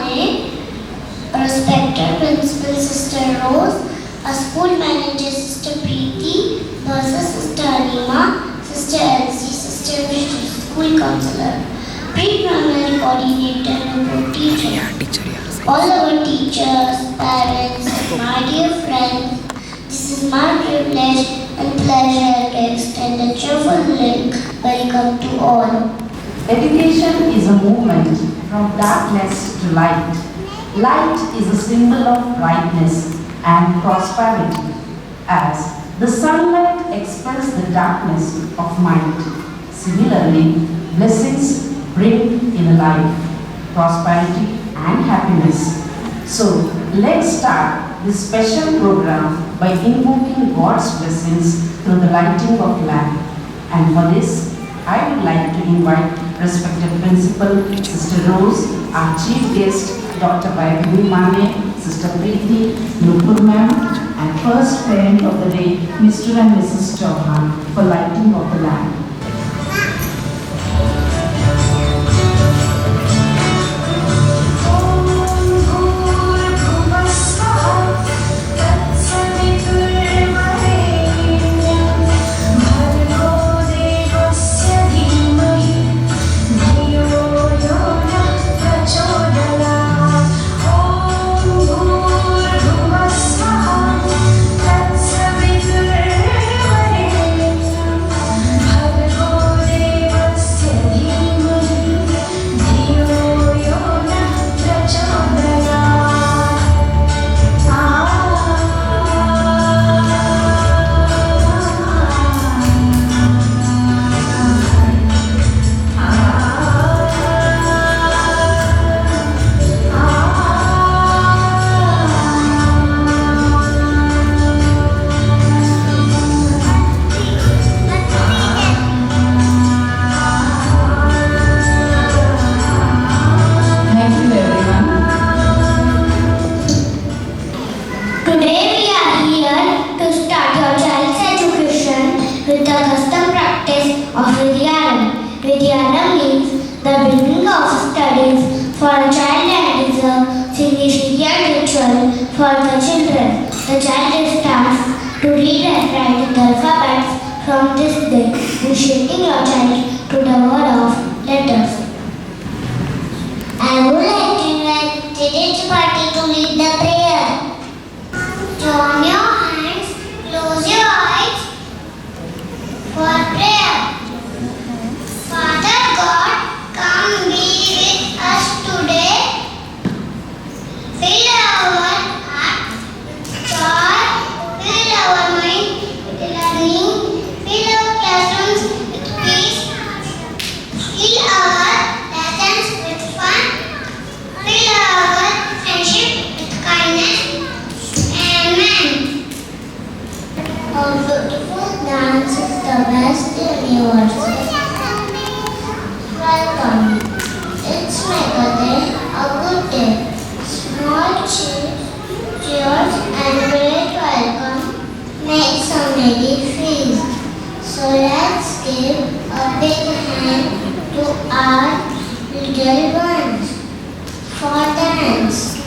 Mane, respected Principal Sister Rose, a school manager Sister Preeti, Bursar Sister Anima, Sister Elsie, Sister Vishnu, school counselor, pre-primary coordinator and teacher. All our teachers, parents, my dear friends, this is my privilege and pleasure to extend a cheerful welcome to all. Education is a movement from darkness to light. Light is a symbol of brightness and prosperity, as the sunlight expels the darkness of mind. Similarly, blessings bring in life prosperity and happiness. So, let's start this special program by invoking God's blessings through the lighting of lamp. And for this, I would like to invite respected Principal Sister Rose, our Chief Guest Dr. Vaibhavi Mane, Sister Preeti, Nupur Ma'am, and first parent of the day, Mr. and Mrs. Chauhan, for lighting of the lamp. For the children, the child is tasked to read and write the alphabets from this day, initiating your child to the word of letters. I would like to invite the Teenage Party to lead the prayer. Join your hands, close your eyes for prayer. Father God, come be with us today. Fill our heart with joy, fill our mind with learning, fill our classrooms with peace, fill our lessons with fun, fill our friendship with kindness. Amen. Our beautiful dance is the best in the universe. Welcome. It's my birthday, a good day. Small cheers and great welcome make so many feast. So let's give a big hand to our little ones for dance.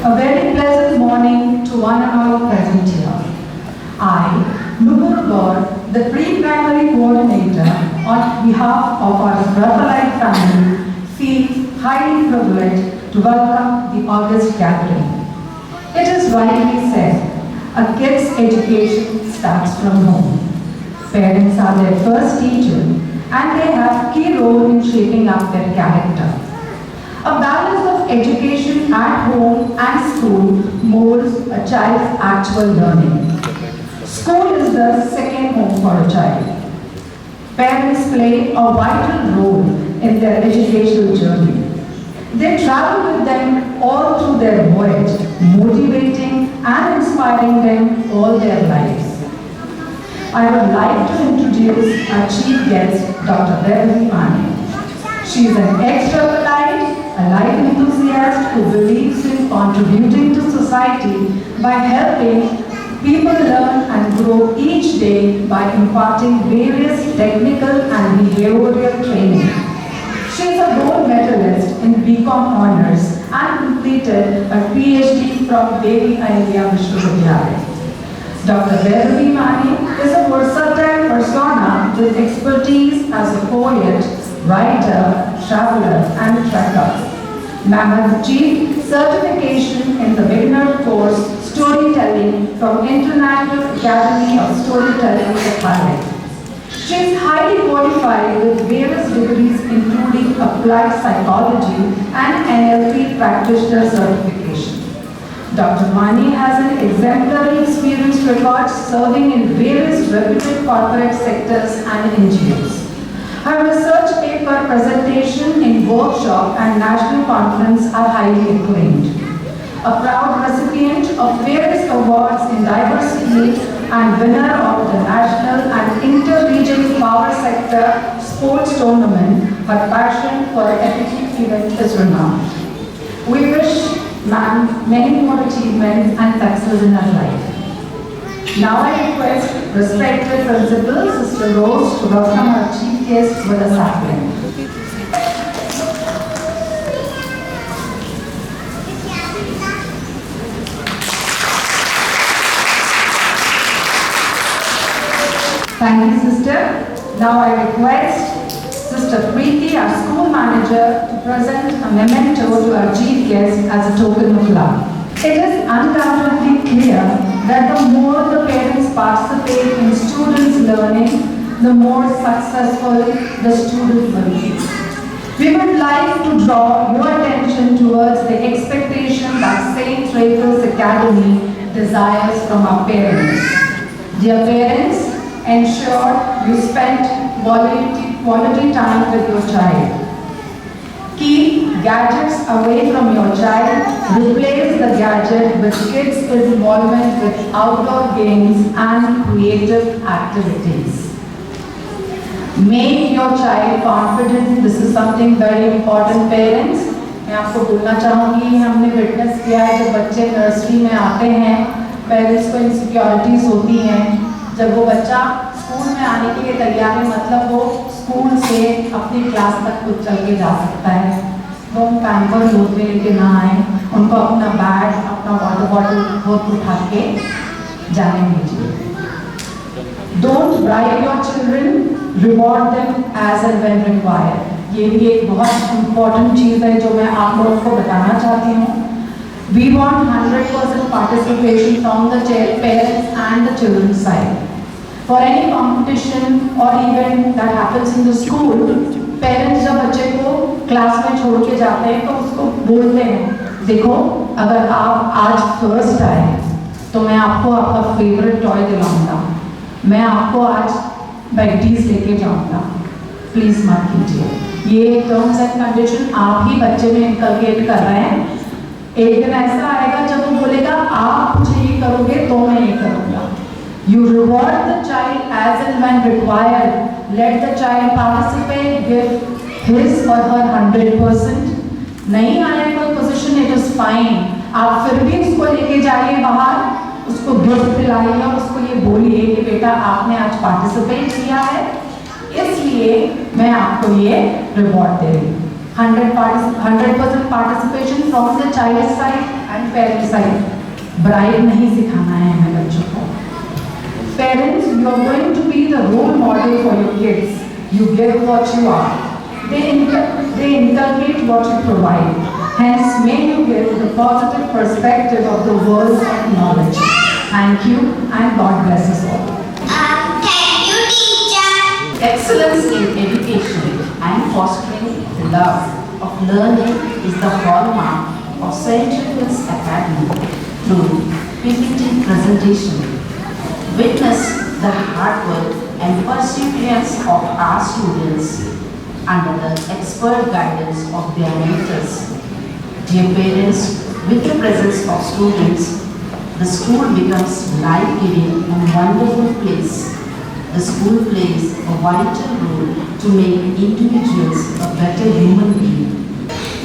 A very pleasant morning to one and all present here. I, Nupur Gaur, the pre-primary coordinator, on behalf of our Rapalite family, feel highly privileged to welcome the August gathering. It is rightly said, a kid's education starts from home. Parents are their first teacher and they have key role in shaping up their character. A balance of education at home and school molds a child's actual learning. School is the second home for a child. Parents play a vital role in their educational journey. They travel with them all through their voyage, motivating and inspiring them all their lives. I would like to introduce our chief guest, Dr. Beverly Mani. She is an extrovert, a life enthusiast who believes in contributing to society by helping people learn and grow each day by imparting various technical and behavioral training. She is a gold medalist in BCom Honors and completed a PhD from Devi Ahilya Vishwavidyalaya. Dr. Beverly Mani is a versatile persona with expertise as a poet, writer, traveler, and trekker. Ma'am has achieved certification in the beginner course Storytelling from International Academy of Storytelling, Nepal. She is highly qualified with various degrees including Applied Psychology and NLP Practitioner Certification. Dr. Mani has an exemplary experience record serving in various reputed corporate sectors and NGOs. Her research paper presentation in workshop and national conference are highly acclaimed. A proud recipient of various awards in diversity and winner of the national and inter-region power sector sports tournament, her passion for epic event is renowned. We wish ma'am many more achievements and success in her life. Now I request respected Principal Sister Rose to welcome our chief guest with a sapling. Thank you, sister. Now I request Sister Preeti, our school manager, to present a memento to our chief guest as a token of love. It is undoubtedly clear that the more the parents participate in students' learning, the more successful the student will be. We would like to draw your attention towards the expectation that St. Rachel's Academy desires from our parents. Dear parents, ensure you spend quality time with your child. Keep gadgets away from your child. Replace the gadget with kids' involvement with outdoor games and creative activities. Make your child confident. This is something very important, parents. मैं आपको बोलना चाहूँगी, हमने witness किया है जब बच्चे nursery में आते हैं, पेरेंट्स को इनसिक्योरिटीज होती हैं। जब वो बच्चा स्कूल में आने के लिए तैयार है, मतलब वो स्कूल से अपनी क्लास तक खुद चल के जा सकता है। वो पैम्पर लोड में लेके ना आए, उनको अपना बैग, अपना वाटर बॉटल खुद उठा के जाने दीजिए। Don't bribe your children, reward them as and when required. ये भी एक बहुत important चीज़ है जो मैं आप लोगों को बताना चाहती हूँ। We want 100% participation from the parents and the children's side. For any competition or event that happens in the school, parents जब बच्चे को क्लास में छोड़ के जाते हैं तो उसको बोलते हैं, देखो अगर आप आज फर्स्ट आए तो मैं आपको आपका फेवरेट टॉय दिलाऊंगा, मैं आपको आज बैगडीज लेके जाऊंगा, प्लीज मत कीजिए। ये टर्म्स एंड कंडीशन आप ही बच्चे में इनकलकेट कर रहे हैं। एक दिन ऐसा आएगा जब वो बोलेगा आप मुझे ये करोगे तो मैं ये करूंगा। You reward the child as and when required. Let the child participate, give his or her 100%. नहीं आया कोई पोजीशन, it is fine. आप फिर भी उसको लेके जाइए बाहर, उसको गिफ्ट दिलाइए और उसको ये बोलिए कि बेटा आपने आज पार्टिसिपेट किया है, इसलिए मैं आपको ये रिवॉर्ड दे रही हूँ। 100% participation from the child side and parent side. Bribe नहीं सिखाना है हमें बच्चों को। Parents, you are going to be the role model for your kids. You give what you are. They inculcate what you provide. Hence, may you give the positive perspective of the world of knowledge. Thank you and God bless us all. Thank you, teacher. Excellence in education and fostering the love of learning is the hallmark of St. Rachel's Academy through PPT presentation. Witness the hard work and perseverance of our students under the expert guidance of their mentors. Dear parents, with the presence of students, the school becomes life-giving and wonderful place. The school plays a vital role to make individuals a better human being.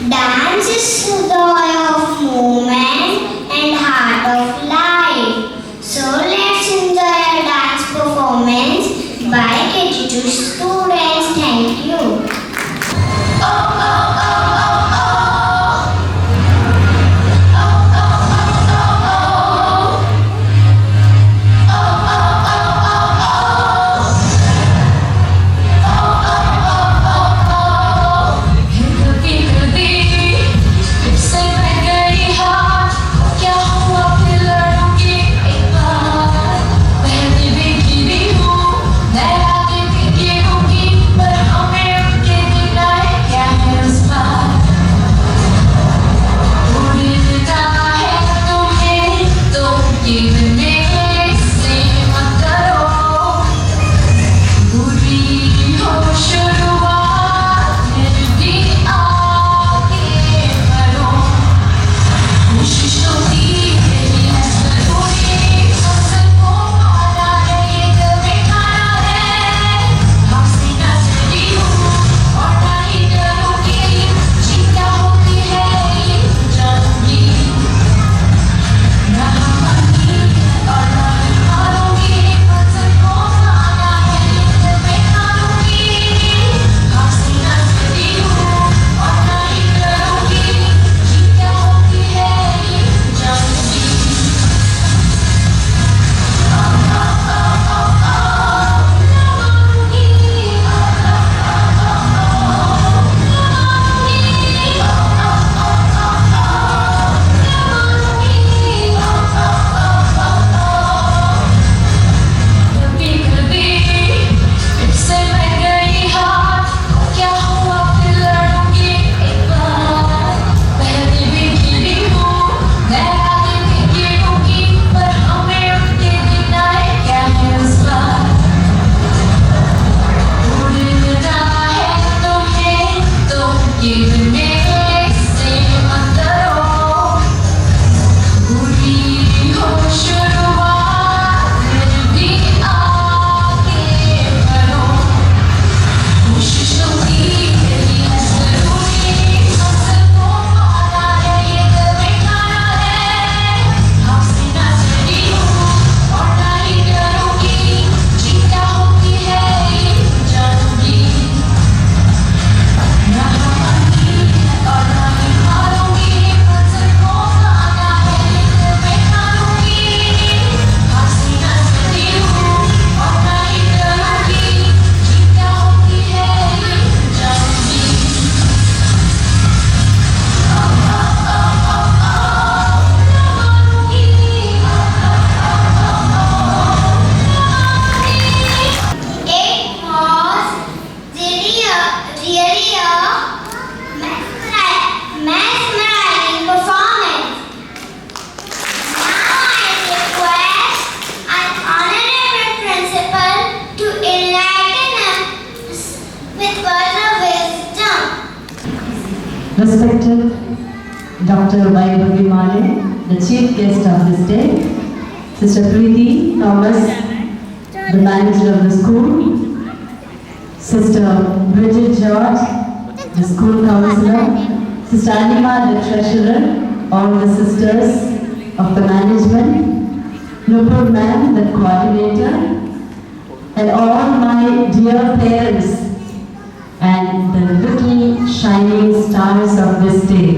Dance is the eye of movement and heart of life. So let's enjoy our dance performance by KG2 students. Thank you. Say Respected Dr. Vaibhavi Mane, the chief guest of this day, Sister Preeti Thomas, the manager of the school, Sister Bridget George, the school counselor, Sister Anima, the treasurer, all the sisters of the management, Nupur ma'am, the coordinator, and all my dear parents and the little shining stars of this day.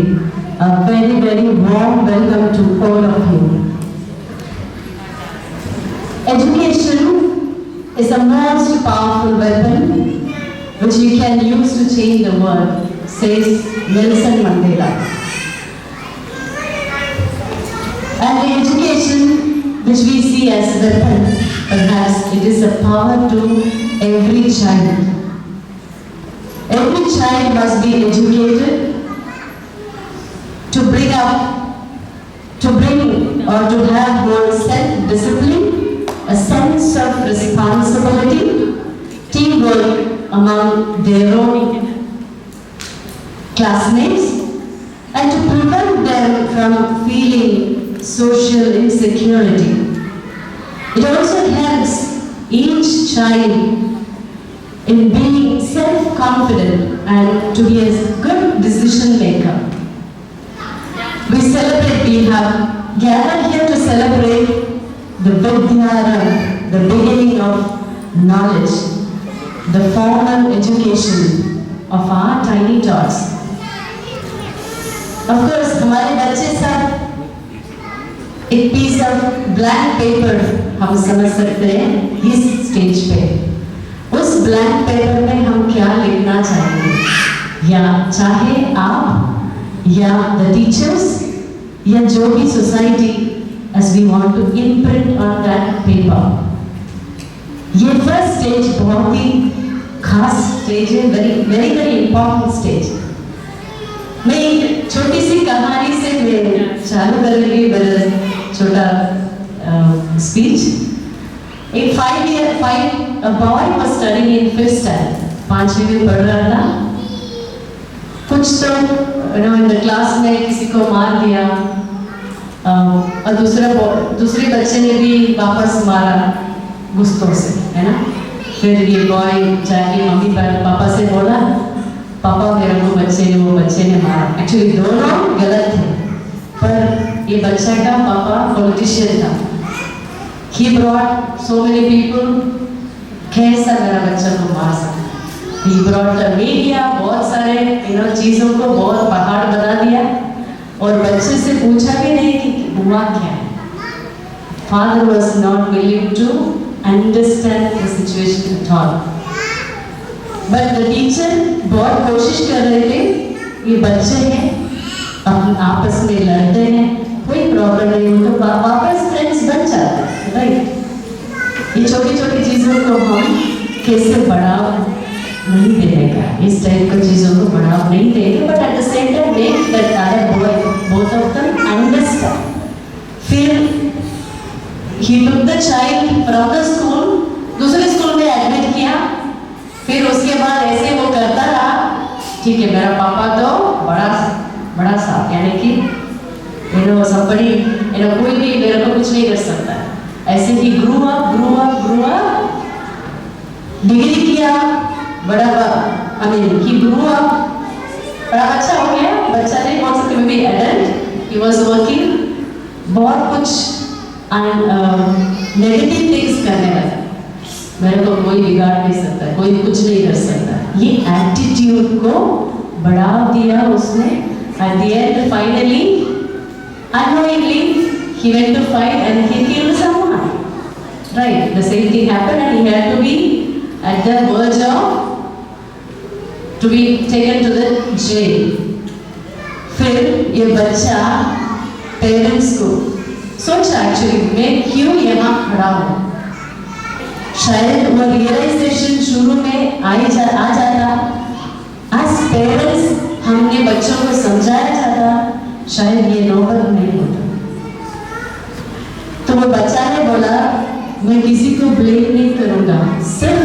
A very, very warm welcome to all of you. Education is the most powerful weapon which we can use to change the world, says Nelson Mandela. And the education which we see as a weapon, perhaps it is a power to every child. Every child must be educated to bring up, to bring or to have more self-discipline, a sense of responsibility, teamwork among their own classmates, and to prevent them from feeling social insecurity. It also helps each child in being self-confident and to be a good decision maker. We have gathered here to celebrate the Vidyaram, the beginning of knowledge, the formal education of our tiny tots. Of course, हमारे बच्चे सब एक piece of blank paper हम समझ सकते हैं इस stage पे। उस blank paper में हम क्या लिखना चाहेंगे? या चाहे आप या the teachers या जो भी society as we want to imprint on that paper. ये first stage बहुत ही खास stage है, very important stage. मैं एक छोटी सी कहानी से मैं चालू करूँगी मेरा छोटा speech. एक a boy was studying in 5th standard. 5वीं में पढ़ रहा था. कुछ तो in the class में किसी को मार दिया और दूसरे बच्चे ने भी वापस मारा गुस्सों से, है ना? फिर ये बॉय जाके मम्मी पापा से बोला, पापा मेरे को वो बच्चे ने मारा। एक्चुअली दोनों गलत थे, पर ये बच्चे का पापा पॉलिटिशियन था। He brought so many people, कैसा मेरा बच्चा को मार सकता? He brought the media, बहुत सारे चीज़ों को बहुत पहाड़ बना दिया और बच्चे से पूछा भी नहीं कि हुआ क्या है। Father was not willing to understand the situation at all. But the teacher बहुत कोशिश कर रहे थे, ये बच्चे हैं, अपन आपस में लड़ते हैं, कोई प्रॉब्लम नहीं हो तो वापस फ्रेंड्स बन जाते हैं, राइट? ये छोटी-छोटी चीज़ों को हम कैसे बढ़ावा नहीं देने का, इस टाइप की चीज़ों को बढ़ावा नहीं देंगे, but at the same time make that other boy, both of them understand. फिर he took the child from the school, दूसरे स्कूल में एडमिट किया, फिर उसके बाद ऐसे वो करता रहा, ठीक है मेरा पापा तो बड़ा सा, यानी कि somebody, कोई भी मेरे को कुछ नहीं कर सकता। ऐसे ही grew up, डिग्री किया, he grew up, बड़ा अच्छा हो गया, बच्चा नहीं बोल सकते मैं भी adult, he was working, बहुत कुछ नेगेटिव थिंग्स करने लगा, मेरे को कोई बिगाड़ नहीं सकता, कोई कुछ नहीं कर सकता, ये एटीट्यूड को बढ़ा दिया उसने। At the end, finally, unknowingly, he went to fight and he killed someone. Right, the same thing happened and he had to be at the verge of to be taken to the jail. फिर ये बच्चा parents को सोचा actually मैं क्यों यहाँ खड़ा हूँ, शायद वो रियलाइजेशन शुरू में आ जाता, आज पेरेंट्स हमने बच्चों को समझाया जाता, शायद ये नौबत नहीं होता। तो वो बच्चा ने बोला मैं किसी को ब्लेम नहीं करूँगा, सिर्फ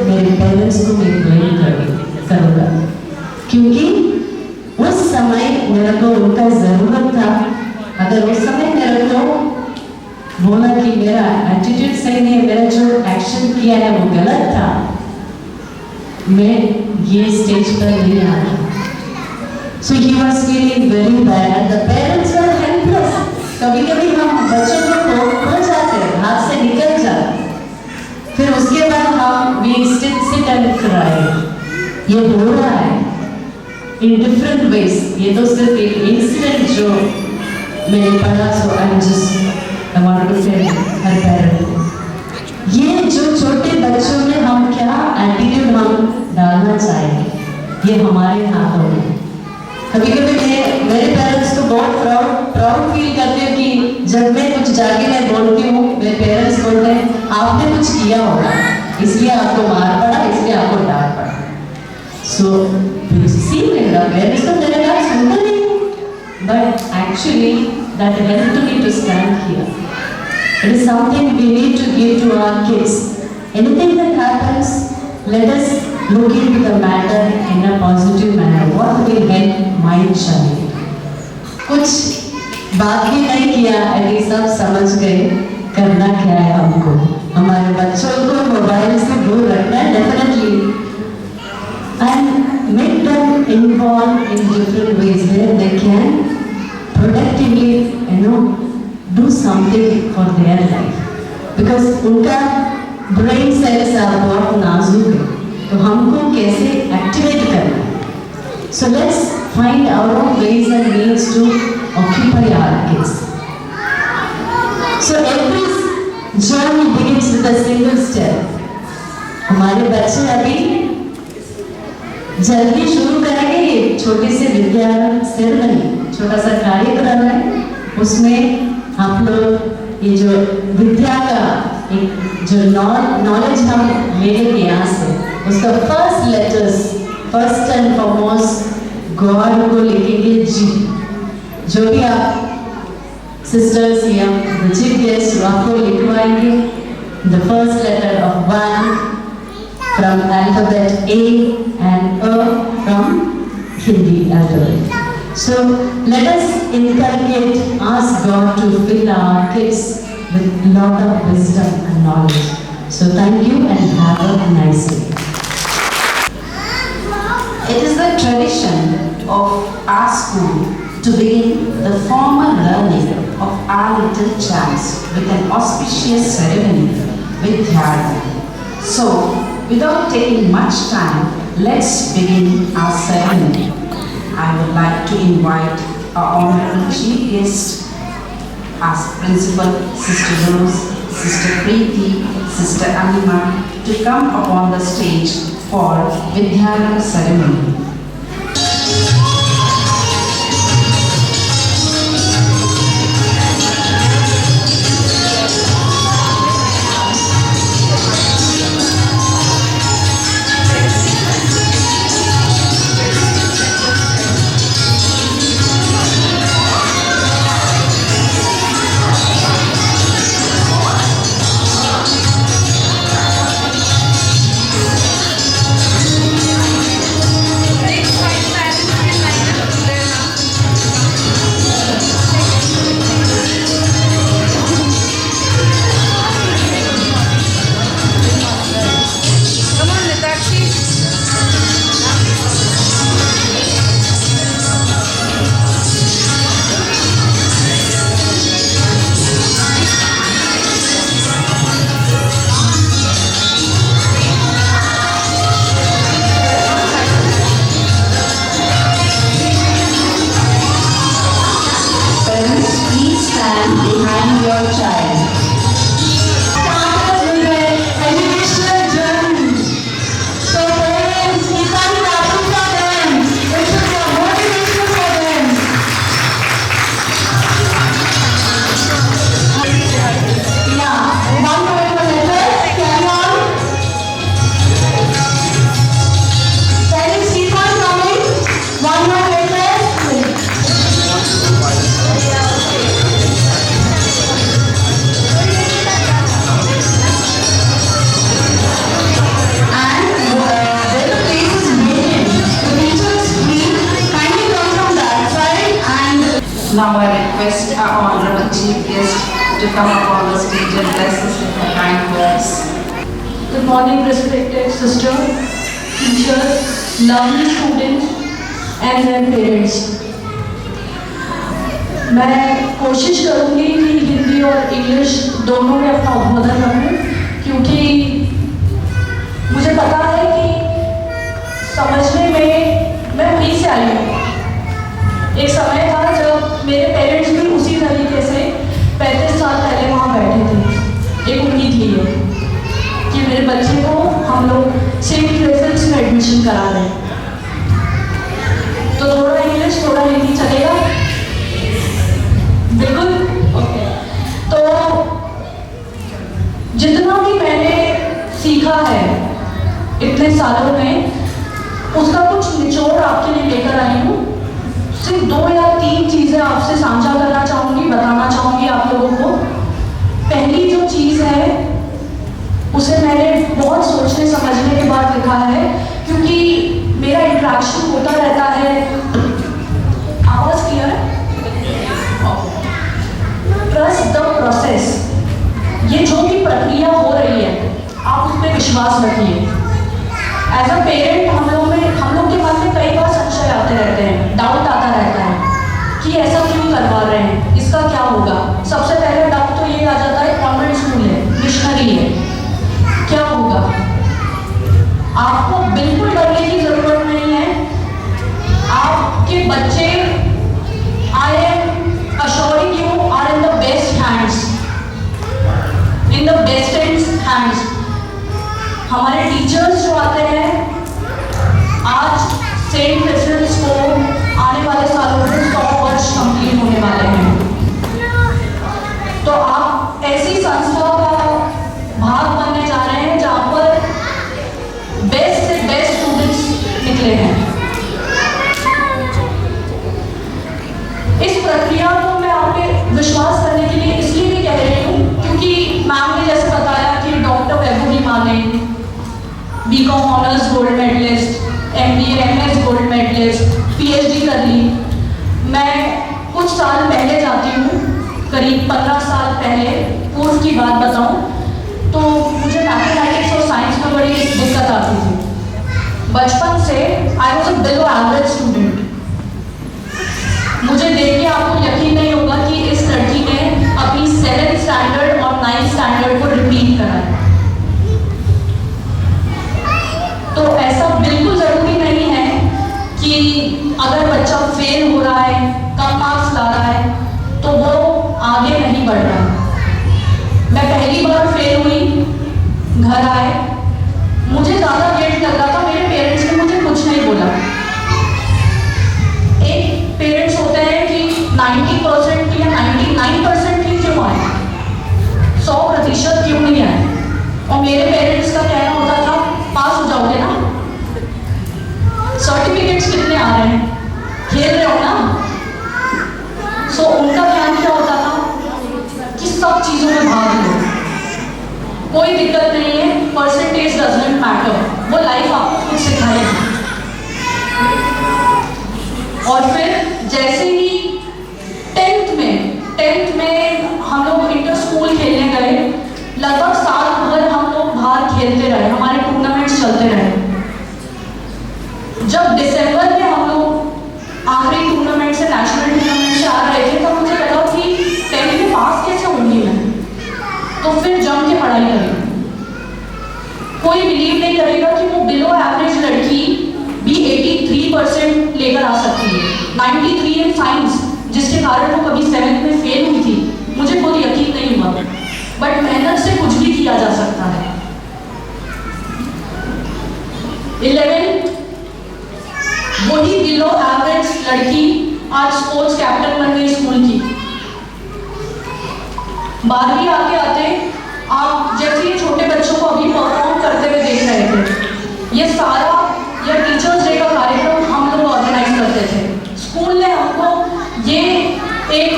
मेरे पेरेंट्स को मैं ब्लेम करूँगा, क्योंकि समय मेरे को उनका जरूरत था, अगर उस समय मेरे को बोला कि मेरा एटीट्यूड सही नहीं है, मेरा जो एक्शन किया है वो गलत था, मैं ये स्टेज पर नहीं आया। So he was feeling very bad. The parents were helpless. कभी कभी हम बच्चों को खो जाते हैं, हाथ से निकल जाते, फिर उसके बाद हम we sit and cry. ये हो रहा है in different ways. ये तो सिर्फ एक इंसिडेंट जो मैंने पढ़ा, so I'm just I want to say her parent. ये जो छोटे बच्चों में हम क्या एटीट्यूड हम डालना चाहेंगे, ये हमारे हाथों में। कभी कभी मेरे पेरेंट्स को बहुत प्राउड फील करते हैं कि जब मैं कुछ जाके मैं बोलती हूँ, मेरे पेरेंट्स बोलते हैं आपने कुछ किया होगा, इसलिए आपको मार पड़ा, इसलिए आपको डांट पड़ा। सो सी मेरा पेरेंट्स तो मेरे बात सुनते नहीं, but actually that helped me to stand here. It is something we need to give to our kids. Anything that happens, let us look into the matter in a positive manner. What will help my child? कुछ बात भी नहीं किया, अभी सब समझ गए करना क्या है हमको। हमारे बच्चों को मोबाइल से दूर रखना है definitely, and make them involved in different ways where they can productively, do something for their life, because उनका brain cells are बहुत नाजुक है, तो हमको कैसे एक्टिवेट करना है। So let's find our own ways and means to occupy our kids. So every journey begins with a single step. हमारे बच्चे अभी जल्दी शुरू करेंगे ये छोटी सी विद्या सेरेमनी, छोटा सा कार्यक्रम है, उसमें आप लोग ये जो विद्या का एक जो नॉलेज हम लेंगे यहाँ से, उसका first letters first and foremost God को लिखेंगे जी। जो भी आप सिस्टर्स या चीफ गेस्ट आपको लिखवाएंगे the first letter of one from alphabet A and अ from Hindi alphabet. So let us inculcate, ask God to fill our kids with lot of wisdom and knowledge. So thank you and have a nice day. It is the tradition of our school to begin the formal learning of our little champs with an auspicious ceremony with Dhyana. So without taking much time, let's begin our ceremony. I would like to invite our honorable chief guest, as Principal Sister Rose, Sister Preeti, Sister Anima, to come upon the stage for Vidyanam ceremony. Now I request our Honorable Chief Guest to come up on the stage and bless us with her kind words. Good morning, respected sister, teachers, lovely students and their parents. मैं कोशिश करूँगी कि हिंदी और English दोनों में अपना उद्बोधन रखूँ, क्योंकि मुझे पता है कि समझने में मैं वहीं से आई हूँ। एक समय था जब मेरे पेरेंट्स भी उसी तरीके से 35 साल पहले वहाँ बैठे थे, एक उम्मीद लिए कि मेरे बच्चे को हम लोग सेंट क्लेयर्स में एडमिशन करा रहे हैं। तो थोड़ा इंग्लिश थोड़ा हिंदी चलेगा? बिल्कुल ओके। तो जितना भी मैंने सीखा है इतने सालों में, उसका कुछ निचोड़ आपके लिए लेकर आई हूँ। सिर्फ 2 या 3 चीज़ें आपसे साझा करना चाहूँगी, बताना चाहूँगी आप लोगों को। पहली जो चीज़ है उसे मैंने बहुत सोचने समझने के बाद लिखा है, क्योंकि मेरा इंट्रैक्शन होता रहता है। आवाज़ क्लियर है? Trust the process. ये जो भी प्रक्रिया हो रही है आप उस पर विश्वास रखिए। एज अ पेरेंट हम लोग के मन में कई बार संशय आते रहते हैं, डाउट आता रहता है कि ऐसा क्यों करवा रहे हैं, इसका क्या होगा। सबसे पहले डाउट तो ये आ जाता है, कॉन्वेंट स्कूल है, मिशनरी है, क्या होगा। आपको बिल्कुल डरने की जरूरत नहीं है। आपके बच्चे I am assuring you are in the best hands, in the best hands. हमारे टीचर्स जो आते हैं आज सेंट क्लेयर्स को आने वाले सालों में 100 वर्ष कंप्लीट होने वाले हैं। तो आप ऐसी संस्था का भाग बनने जा रहे हैं जहाँ पर बेस्ट से बेस्ट स्टूडेंट्स निकले हैं। इस प्रक्रिया को मैं आप पे विश्वास करने के लिए इसलिए भी कह रही हूँ, क्योंकि मैम ने जैसे बताया कि doctor Vaibhavi Mane BCom honours gold medallist, MBA MS gold medallist, PhD कर ली। मैं कुछ साल पहले जाती हूँ, करीब 15 साल पहले, पूर्व की बात बताऊँ तो मुझे मैथमेटिक्स और साइंस में बड़ी दिक्कत आती थी। बचपन से I was a below average student. मुझे देख के आपको यकीन नहीं होगा कि इस लड़की ने अपनी 7th स्टैंडर्ड और 9th स्टैंडर्ड को रिपीट करा है। तो ऐसा बिल्कुल ज़रूरी नहीं है कि अगर बच्चा फेल हो रहा है, कम मार्क्स ला रहा है, तो वो आगे नहीं बढ़ रहा है। मैं पहली बार फेल हुई, घर आए, मुझे ज़्यादा गिल्ट लग रहा था। मेरे पेरेंट्स ने मुझे कुछ नहीं बोला। एक पेरेंट्स होते हैं कि 90% की या 99% की क्यों आए, 100% क्यों नहीं आए। और मेरे पेरेंट्स का कहना होता था पास हो जाओगे ना, सर्टिफिकेट्स कितने आ रहे हैं, खेल रहे हो ना। सो उनका ध्यान क्या होता था कि सब चीज़ों में भाग लो, कोई दिक्कत नहीं है, परसेंटेज डजंट मैटर, वो लाइफ आपको खुद सिखाएगी। और फिर जैसे ही 10th में हम लोग इंटर स्कूल खेलने गए, लगभग साल भर हम लोग बाहर खेलते रहे, हमारे टूर्नामेंट्स चलते रहे। जब दिसंबर में हम लोग आखिरी टूर्नामेंट से, नेशनल टूर्नामेंट से आ रहे थे, तब मुझे लगा कि 10th में पास कैसे होंगी मैं। तो फिर जम के पढ़ाई करें। कोई बिलीव नहीं करेगा कि वो बिलो एवरेज लड़की भी 83% लेकर आ सकती है, 93 इन साइंस, जिसके कारण वो कभी 7th में फेल हुई थी। मुझे खुद यकीन नहीं हुआ, बट मेहनत से कुछ भी किया जा सकता है। 11 वही बिलो एवरेज लड़की आज स्पोर्ट्स कैप्टन बन गई स्कूल की। 12वीं आते आते आप जैसे ये छोटे बच्चों को अभी परफॉर्म करते हुए देख रहे थे, ये सारा या टीचर्स डे का कार्यक्रम हम लोग ऑर्गेनाइज करते थे। स्कूल ने हमको ये एक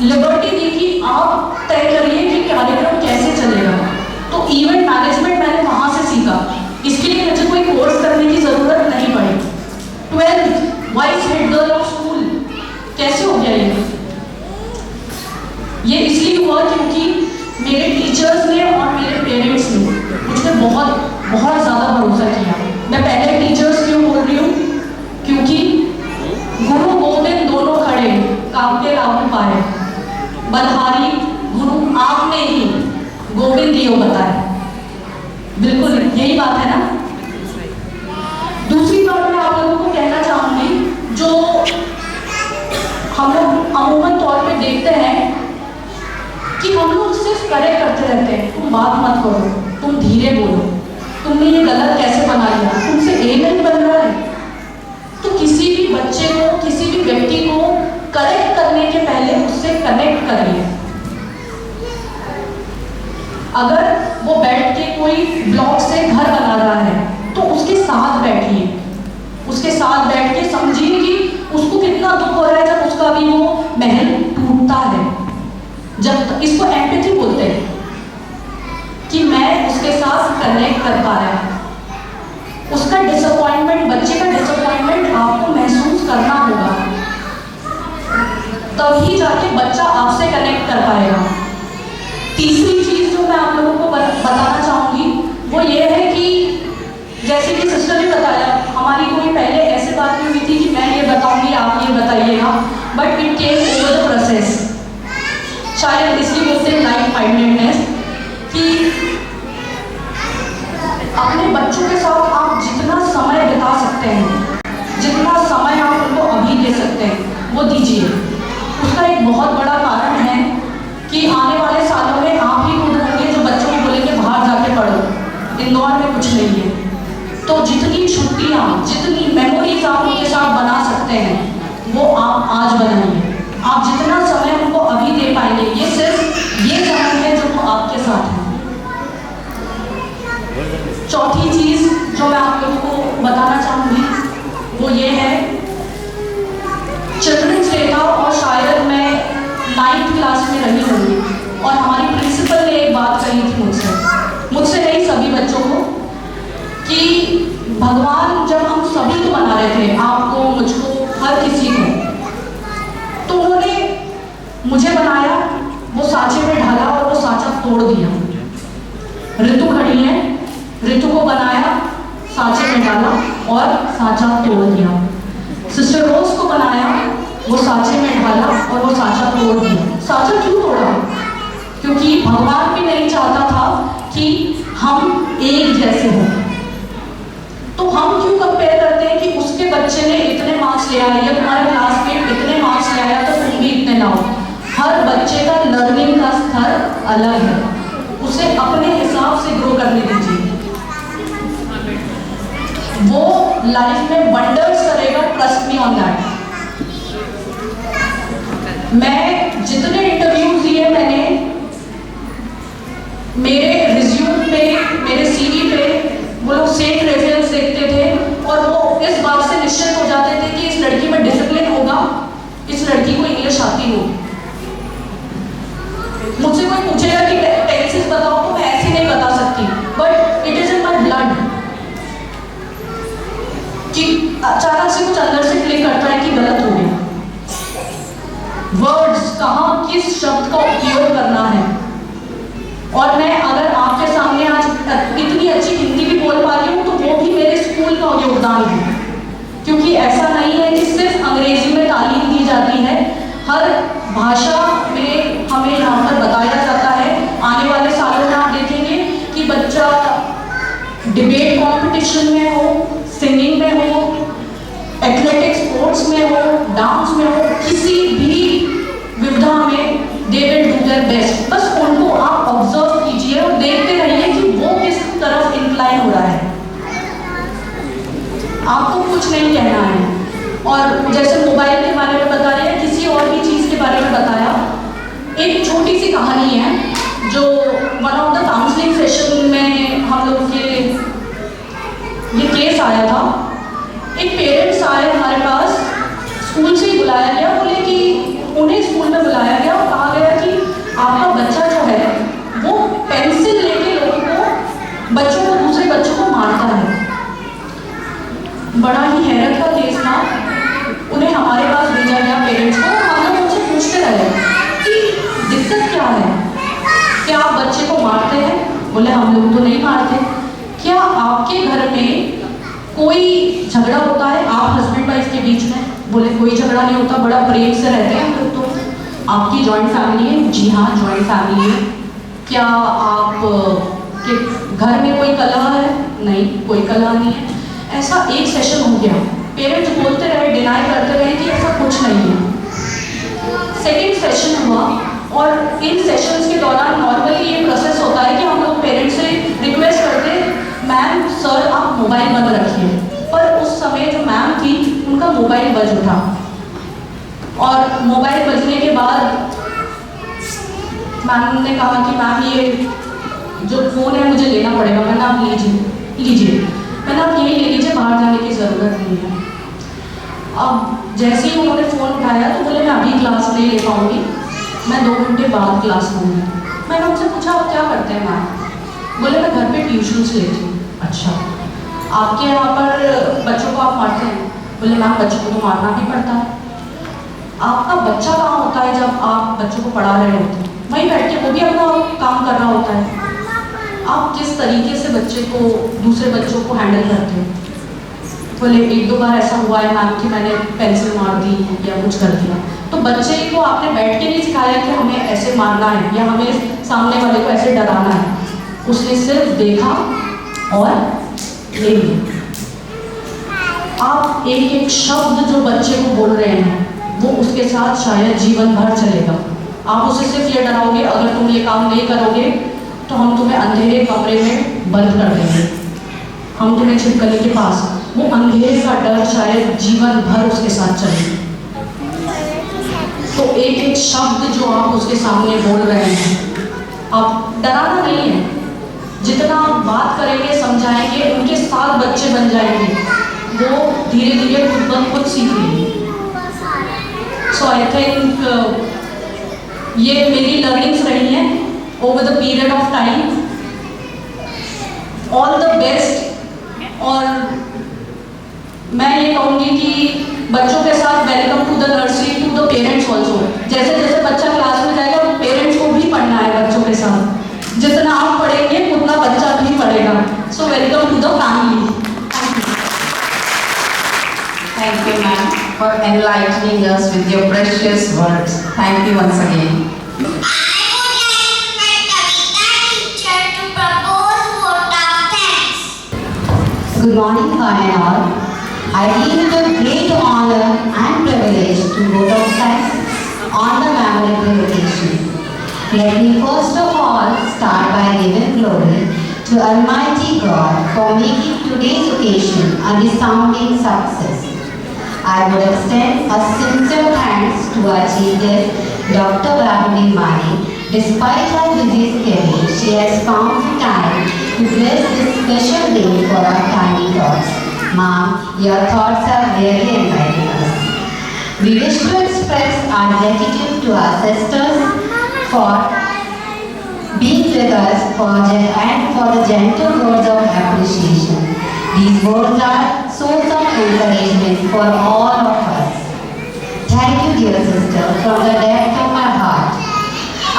लिबर्टी दी कि आप तय करिए कि कार्यक्रम कैसे चलेगा। तो इवेंट मैनेजमेंट मैंने वहाँ से सीखा, इसके लिए मुझे कोई कोर्स करने की ज़रूरत नहीं पड़ी। 12th vice head girl of school कैसे हो गया ये? बलहारी गुरु आपने ही गोविंद दियो बताया। बिल्कुल यही बात है ना। दूसरी बात मैं आप लोगों को कहना चाहूंगी, जो हम लोग अमूमन तौर पे देखते हैं कि हम लोग सिर्फ करे करते रहते हैं, तुम बात मत करो, तुम धीरे बोलो, तुमने ये गलत कैसे बना लिया, तुमसे ए नहीं बन रहा है। तो किसी भी बच्चे को, किसी भी व्यक्ति को करेक्ट करने के पहले उससे कनेक्ट करिए। अगर वो बैठ के कोई ब्लॉक से घर बना रहा है तो उसके साथ बैठिए, उसके साथ बैठ के समझिए कि उसको कितना दुख हो रहा है जब उसका भी वो महल टूटता है। जब इसको एम्पैथी बोलते हैं कि मैं उसके साथ कनेक्ट कर पा रहा हूं। उसका डिसअपॉइंटमेंट, बच्चे का डिसअपॉइंटमेंट आपको महसूस करना होगा, तभी जाके बच्चा आपसे कनेक्ट कर पाएगा। तीसरी चीज जो मैं आप लोगों को बताना चाहूंगी वो ये है कि जैसे कि सिस्टर ने बताया, हमारी कोई पहले ऐसे बात नहीं हुई थी कि मैं ये बताऊंगी आप ये बताइएगा, but it came over the process. शायद इसलिए बोलते हैं लाइफ माइंडेडनेस, कि अपने बच्चों के साथ आप जितना समय बिता सकते हैं, जितना समय आप उनको अभी दे सकते हैं वो दीजिए। उसका एक बहुत बड़ा कारण है कि आने वाले सालों में आप ही खुद होंगे जो बच्चों को बोलेंगे बाहर जाके पढ़ो, इंदौर में कुछ नहीं है। तो जितनी छुट्टियाँ, जितनी मेमोरीज आप उनके साथ बना सकते हैं वो आप आज बनाइए। आप जितना समय उनको अभी दे पाएंगे, ये सिर्फ ये समय है जो वो आपके साथ है। चौथी चीज जो मैं आप लोगों को बताना चाहूंगी वो ये है, चिल्ड्रंस डे था और शायद मैं 9th क्लास में रही होंगी और हमारी प्रिंसिपल ने एक बात कही थी मुझसे नहीं सभी बच्चों को, कि भगवान जब हम सभी को बना रहे थे, आपको, मुझको, हर किसी को, तो उन्होंने मुझे बनाया, वो सांचे में ढाला और वो सांचा तोड़ दिया। ऋतु खड़ी है, ऋतु को बनाया, सांचे में डाला और सांचा तोड़ दिया। सिस्टर रोज को बनाया, वो सांचे में ढाला और वो सांचा तोड़ दिया। सांचा क्यों तोड़ा? क्योंकि भगवान भी नहीं चाहता था कि हम एक जैसे हों। तो हम क्यों कंपेयर करते हैं कि उसके बच्चे ने इतने मार्क्स ले आए या तुम्हारे क्लासमेट इतने मार्क्स ले आया तो तुम भी इतने लाओ। हर बच्चे का लर्निंग का स्तर अलग है, उसे अपने हिसाब से ग्रो करने दीजिए, वो लाइफ में वंडर्स करेगा, ट्रस्ट मी ऑन दैट। मैं जितने इंटरव्यूज दिए मैंने, मेरे रिज्यूम पे, मेरे सीवी पे वो लोग सेट रेफरेंस देखते थे और वो इस बात से निश्चित हो जाते थे कि इस लड़की में डिसिप्लिन होगा, इस लड़की को इंग्लिश आती होगी। मुझसे कोई पूछेगा कि टेंसेस बताओ तो मैं ऐसे नहीं बता सकती, but it is in my blood कि अचानक से कुछ अंदर से क्लिक करता है कि गलत हो गया। वर्ड्स कहाँ किस शब्द का उपयोग करना है, और मैं अगर आपके सामने आज इतनी अच्छी हिंदी भी बोल पा रही हूँ तो वो भी मेरे स्कूल का योगदान है, क्योंकि ऐसा नहीं है कि सिर्फ अंग्रेजी में तालीम दी जाती है, हर भाषा में हमें यहाँ पर बताया जाता है। आने वाले सालों में आप देखेंगे कि बच्चा डिबेट कंपटीशन में हो, सिंगिंग में हो, एथलेटिक्स स्पोर्ट्स में हो, डांस में हो, किसी भी विविधा में they will do their best. बस उनको आप ऑब्जर्व कीजिए और देखते रहिए कि वो किस तरफ इंक्लाइन हो रहा है, आपको कुछ नहीं कहना है। और जैसे मोबाइल के बारे में बता रहे हैं, किसी और भी चीज़ के बारे में बताया, एक छोटी सी कहानी है जो one of the counselling session में हम लोग के ये केस आया था। एक पेरेंट्स आए हमारे पास, स्कूल से ही बुलाया गया, बोले कि उन्हें स्कूल में बुलाया गया और कहा गया कि आपका बच्चा जो है वो पेंसिल लेके लोगों को, बच्चों को, दूसरे बच्चों को मारता है। बड़ा ही हैरत का केस था। उन्हें हमारे पास भेजा गया पेरेंट्स को, हम लोग उनसे पूछते रहे कि दिक्कत क्या है, क्या आप बच्चे को मारते हैं? बोले हम लोग तो नहीं मारते। क्या आपके घर में कोई झगड़ा होता है आप हस्बैंड वाइफ के बीच में? बोले कोई झगड़ा नहीं होता, बड़ा प्रेम से रहते हैं हम लोग। तो आपकी जॉइंट फैमिली है? जी हाँ, जॉइंट फैमिली है। क्या आप के घर में कोई कलह है? नहीं, कोई कलह नहीं है। ऐसा एक सेशन हो गया, पेरेंट्स बोलते रहे, डिनाई करते रहे कि ऐसा कुछ नहीं है। सेकेंड सेशन हुआ और इन सेशंस के दौरान नॉर्मली ये प्रोसेस होता है कि हम लोग पेरेंट्स से रिक्वेस्ट करते, मैम सर आप मोबाइल बंद रखिए। पर उस समय जो मैम थी उनका मोबाइल बज उठा और मोबाइल बजने के बाद मैम ने कहा कि मैम ये जो फ़ोन है मुझे लेना पड़ेगा। मैंने आप लीजिए मैंने आप यही ले लीजिए, बाहर जाने की ज़रूरत नहीं है। अब जैसे ही उन्होंने फ़ोन उठाया तो बोले मैं अभी क्लास नहीं ले पाऊँगी, मैं 2 घंटे बाद क्लास लूँगी। मैंने उनसे पूछा आप क्या करते हैं मैम? बोले मैं घर पे ट्यूशन्स लेती हूँ। अच्छा, आपके यहाँ पर बच्चों को आप मारते हैं? बोले मैम बच्चों को तो मारना ही पड़ता है। आपका बच्चा कहाँ होता है जब आप बच्चों को पढ़ा रहे होते हैं? वहीं बैठ के वो भी अपना काम कर रहा होता है। आप किस तरीके से बच्चे को, दूसरे बच्चों को हैंडल करते हो? बोले 1-2 बार ऐसा हुआ है मैम कि मैंने पेंसिल मार दी या कुछ कर दिया। तो बच्चे को आपने बैठ के नहीं सिखाया कि हमें ऐसे मारना है या हमें सामने वाले को ऐसे डराना है। उसने सिर्फ देखा और ले लिया। आप एक एक शब्द जो बच्चे को बोल रहे हैं वो उसके साथ शायद जीवन भर चलेगा। आप उसे सिर्फ ये डराओगे अगर तुम ये काम नहीं करोगे तो हम तुम्हें अंधेरे कमरे में बंद कर देंगे, हम तुम्हें छिपकली के पास। वो अंधेरे का डर शायद जीवन भर उसके साथ चले। तो एक एक शब्द जो आप उसके सामने बोल रहे हैं, आप डराना नहीं है। जितना आप बात करेंगे, समझाएंगे, उनके साथ बच्चे बन जाएंगे। वो धीरे धीरे खुद ब खुद सीख लेंगे। सो आई थिंक ये मेरी लर्निंग्स रही हैं over the period of time. All the best. और मैं ये कहूँगी कि बच्चों के साथ welcome to the nursery to the parents also. जैसे जैसे बच्चा क्लास में जाएगा पेरेंट्स को भी पढ़ना है बच्चों के साथ। जितना आप पढ़ेंगे उतना बच्चा भी पढ़ेगा। So welcome to the family. Thank you, ma'am, for enlightening us with your precious words. Thank you once again. I would like my Kavita teacher to propose vote of thanks. Good morning, one and all. I deem it a great honor and privilege to vote of thanks on the memorable occasion. Let me first of all start by giving glory to Almighty God for making today's occasion a resounding success. I would extend a sincere thanks to our chief guest, Dr. Brahmani Mani. Despite her busy schedule, she has found the time to bless this special day for our tiny thoughts. Ma'am, your thoughts are really enlightening us. We wish to express our gratitude to our sisters for being with us and for the gentle words of appreciation. These words are source of encouragement for all of us. Thank you, dear sister, from the depth of my heart.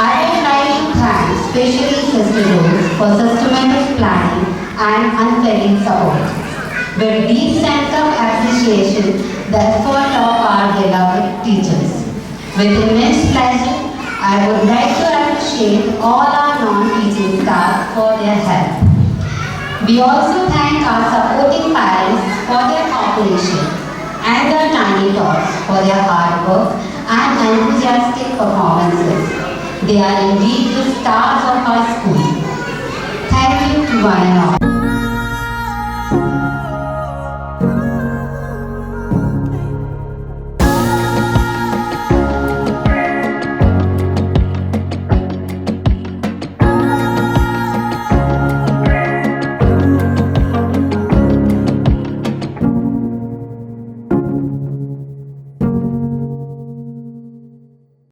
I would like to thank especially Sister Rose for systematic planning and unfailing support. With deep sense of appreciation, the effort of our beloved teachers. With immense pleasure, I would like to appreciate all our non-teaching staff for their help. We also thank our supporting parents for their cooperation and their tiny tots for their hard work and enthusiastic performances. They are indeed the stars of our school. Thank you to one and all.